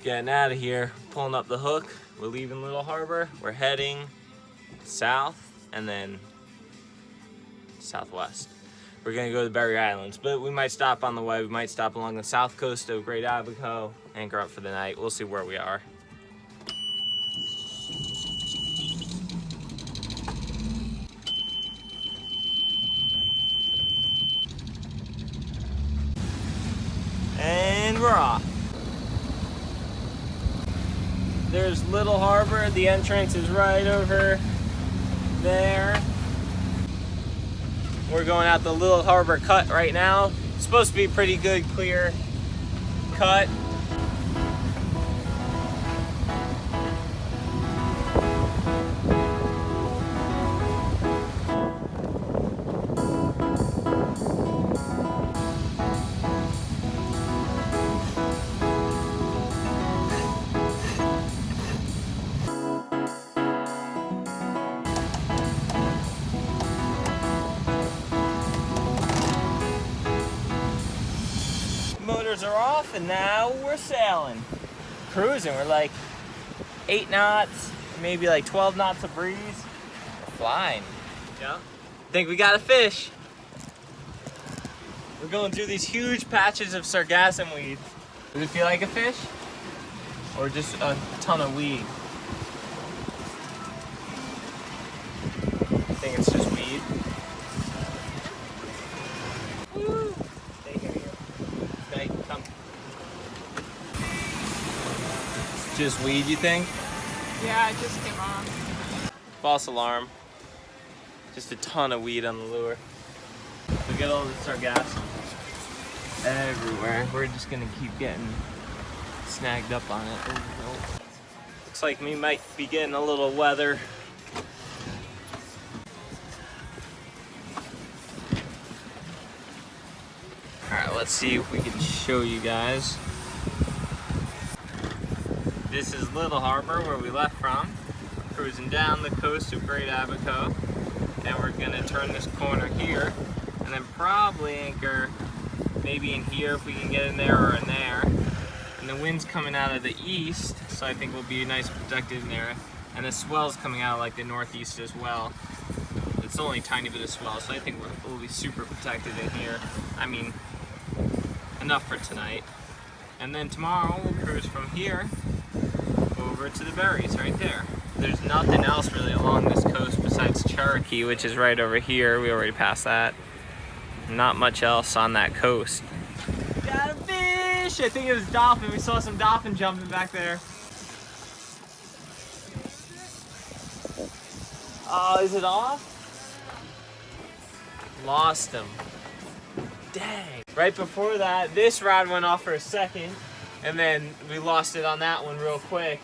Getting out of here, pulling up the hook. We're leaving Little Harbor. We're heading south and then southwest. We're gonna go to the Berry Islands, but we might stop on the way. We might stop along the south coast of Great Abaco, anchor up for the night. We'll see where we are. And we're off. There's Little Harbor. The entrance is right over there. We're going out the Little Harbor cut right now. It's supposed to be a pretty good, clear cut. Motors are off and now we're sailing. Cruising, we're like 8 knots, maybe like 12 knots of breeze. We're flying. Yeah. Think we got a fish. We're going through these huge patches of sargassum weed. Does it feel like a fish? Or just a ton of weed? I think it's just weed. Woo! Stay here, you. Stay, come. It's just weed, you think? Yeah, it just came on. False alarm. Just a ton of weed on the lure. Look at all the sargassum everywhere. We're just gonna keep getting snagged up on it. Oh, no. Looks like we might be getting a little weather. Alright, let's see if we can show you guys. This is Little Harbor, where we left from. Cruising down the coast of Great Abaco. And we're gonna turn this corner here and then probably anchor maybe in here if we can get in there or in there. And the wind's coming out of the east, so I think we'll be nice and protected in there. And the swell's coming out of like the northeast as well. It's only a tiny bit of swell, so I think we'll be super protected in here. I mean, enough for tonight. And then tomorrow we'll cruise from here over to the berries right there. There's nothing else really along this coast besides Cherokee, which is right over here. We already passed that. Not much else on that coast. Got a fish! I think it was dolphin. We saw some dolphin jumping back there. Oh, is it off? Lost him. Dang. Right before that, this rod went off for a second, and then we lost it on that one real quick.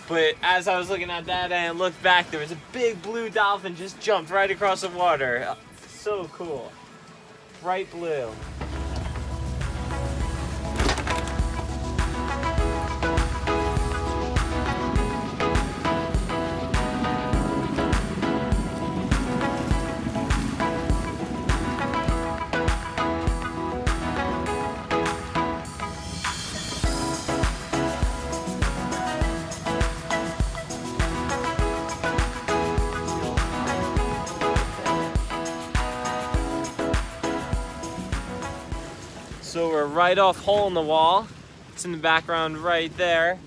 But as I was looking at that and looked back, there was a big blue dolphin just jumped right across the water. So cool. Bright blue. So we're right off Hole in the Wall. It's in the background right there.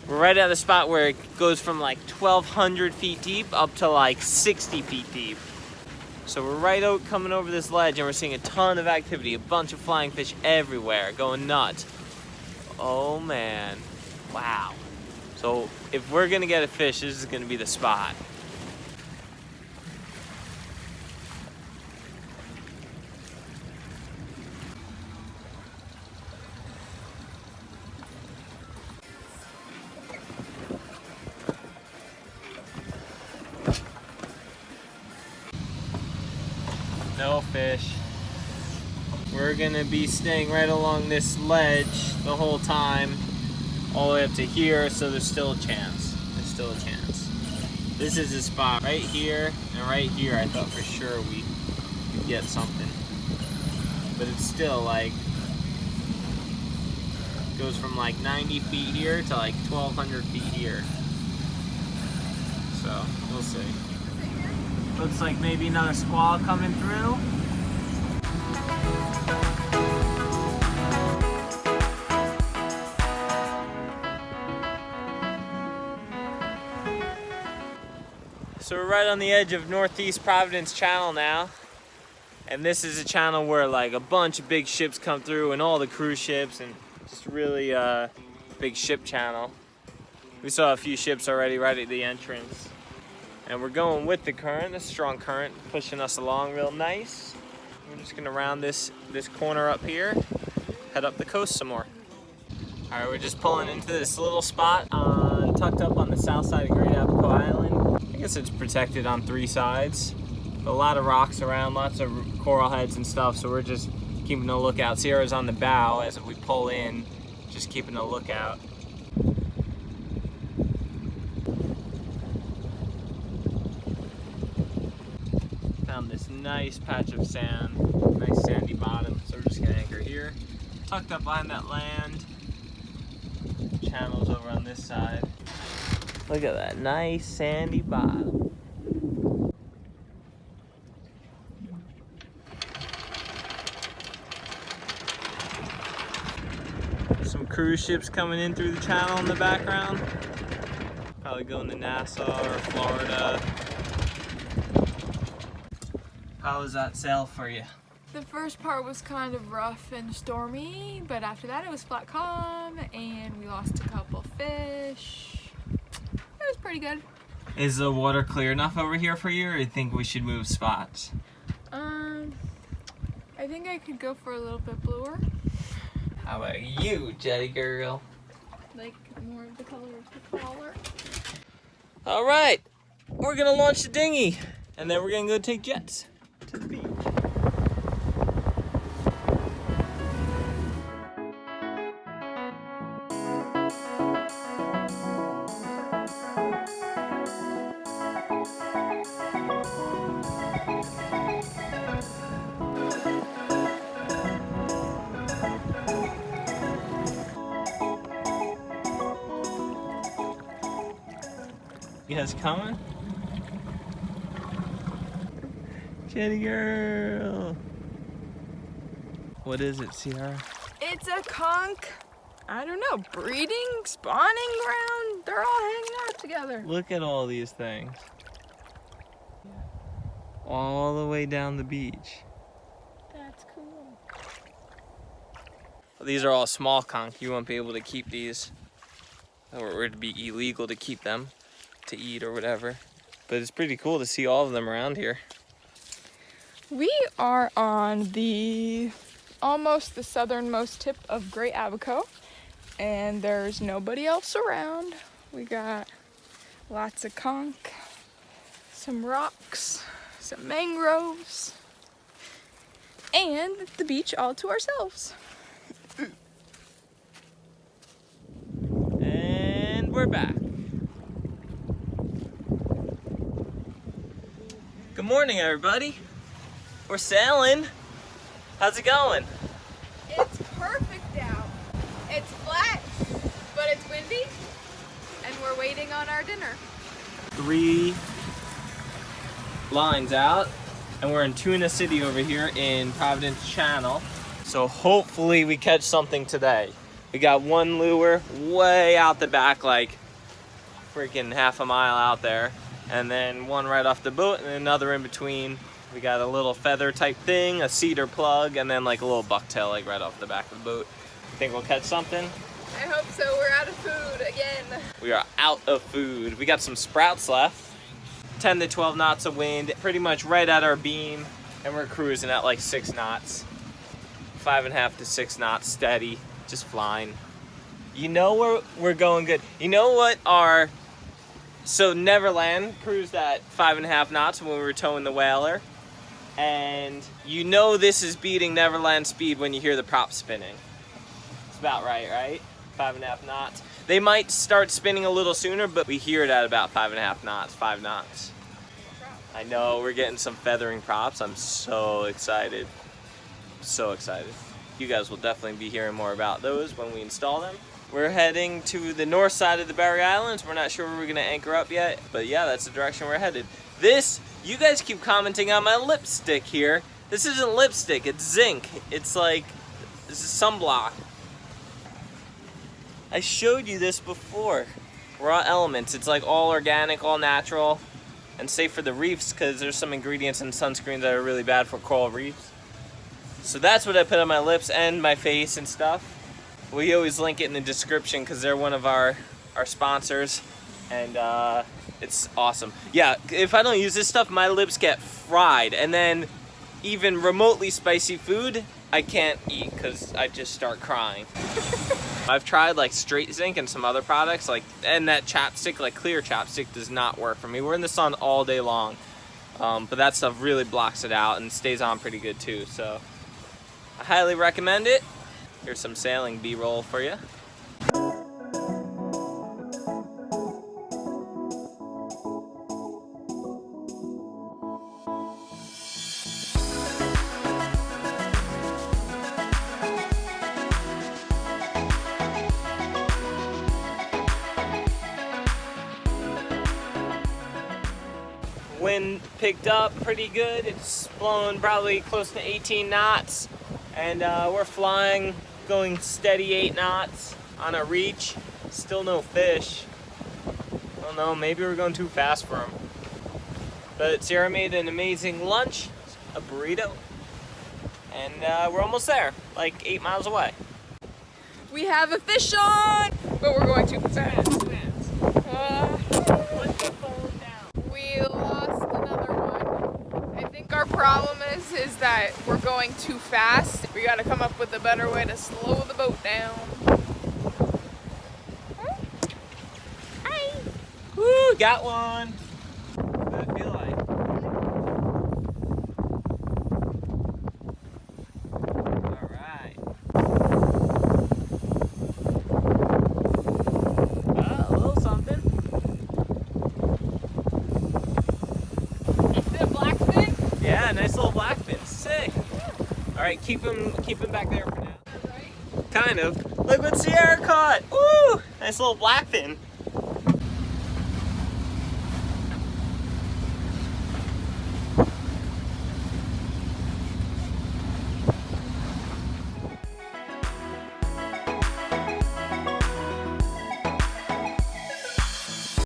We're right at the spot where it goes from like 1,200 feet deep up to like 60 feet deep. So we're right out coming over this ledge and we're seeing a ton of activity, a bunch of flying fish everywhere, going nuts. Oh man, wow. So if we're gonna get a fish, this is gonna be the spot. No fish. We're gonna be staying right along this ledge the whole time, all the way up to here, so there's still a chance. There's still a chance. This is a spot right here and right here. I thought for sure we could get something, but it's still like Goes from like 90 feet here to like 1,200 feet here. So, we'll see. Looks like maybe another squall coming through. So we're right on the edge of Northeast Providence Channel now. And this is a channel where like a bunch of big ships come through and all the cruise ships and just really big ship channel. We saw a few ships already right at the entrance. And we're going with the current, a strong current, pushing us along real nice. We're just gonna round this corner up here, head up the coast some more. All right, we're just pulling into this little spot tucked up on the south side of Great Abaco Island. I guess it's protected on 3 sides. A lot of rocks around, lots of coral heads and stuff, so we're just keeping a lookout. Sierra's on the bow as we pull in, just keeping a lookout. Found this nice patch of sand, nice sandy bottom, so we're just gonna anchor here. Tucked up behind that land. Channel's over on this side. Look at that nice sandy bottom. Some cruise ships coming in through the channel in the background. Probably going to Nassau or Florida. How was that sail for you? The first part was kind of rough and stormy, but after that it was flat calm and we lost a couple fish. It was pretty good. Is the water clear enough over here for you, or you think we should move spots? I think I could go for a little bit bluer. How about you, Jetty girl? Like more of the color of the collar. All right, we're gonna launch the dinghy, and then we're gonna go take jets to the beach. You guys coming? Jetty girl. What is it, Sierra? It's a conch, I don't know, breeding, spawning ground. They're all hanging out together. Look at all these things. All the way down the beach. That's cool. These are all small conch. You won't be able to keep these, or it would be illegal to keep them to eat or whatever. But it's pretty cool to see all of them around here. We are on almost the southernmost tip of Great Abaco, and there's nobody else around. We got lots of conch, some rocks, some mangroves, and the beach all to ourselves. And we're back. Good morning, everybody. We're sailing. How's it going? It's perfect out. It's flat, but it's windy, and we're waiting on our dinner. 3 lines out, and we're in Tuna City over here in Providence Channel. So hopefully we catch something today. We got one lure way out the back, like freaking half a mile out there, and then one right off the boat, and another in between. We got a little feather type thing, a cedar plug, and then like a little bucktail like right off the back of the boat. Think we'll catch something? I hope so. We're out of food again. We are out of food. We got some sprouts left. 10 to 12 knots of wind, pretty much right at our beam, and we're cruising at like 6 knots. 5.5 to 6 knots, steady, just flying. You know we're going good. You know what so Neverland cruised at 5.5 knots when we were towing the whaler. And you know this is beating Neverland speed when you hear the prop spinning. It's about right? 5.5 knots. They might start spinning a little sooner, but we hear it at about 5.5 knots, 5 knots. I know, we're getting some feathering props. I'm so excited. So excited. you guys will definitely be hearing more about those when we install them. We're heading to the north side of the Berry Islands. We're not sure where we're gonna anchor up yet, but yeah, that's the direction we're headed. This, you guys keep commenting on my lipstick here. This isn't lipstick, it's zinc. It's like, this is sunblock. I showed you this before. Raw elements, it's like all organic, all natural, and safe for the reefs because there's some ingredients in sunscreen that are really bad for coral reefs. So that's what I put on my lips and my face and stuff. We always link it in the description because they're one of our sponsors, and it's awesome. Yeah, if I don't use this stuff, my lips get fried, and then even remotely spicy food, I can't eat because I just start crying. I've tried like straight zinc and some other products, like, and that chapstick, like clear chapstick, does not work for me. We're in the sun all day long, but that stuff really blocks it out and stays on pretty good too. So I highly recommend it. Here's some sailing B-roll for you. Wind picked up pretty good. It's blowing probably close to 18 knots, and we're flying, going steady 8 knots on a reach. Still no fish. I don't know, maybe we're going too fast for them. But Sarah made an amazing lunch, a burrito, and we're almost there, like 8 miles away. We have a fish on, but we're going too fast. We lost another one. I think our problem is that we're going too fast. We gotta come up with a better way to slow the boat down. Hi. Woo, got one. What does it feel like? All right. A little something. Is it a blackfin? Yeah, nice little blackfin. Sick. All right, keep him back there for now. Right. Kind of. Look what Sierra caught. Woo! Nice little blackfin.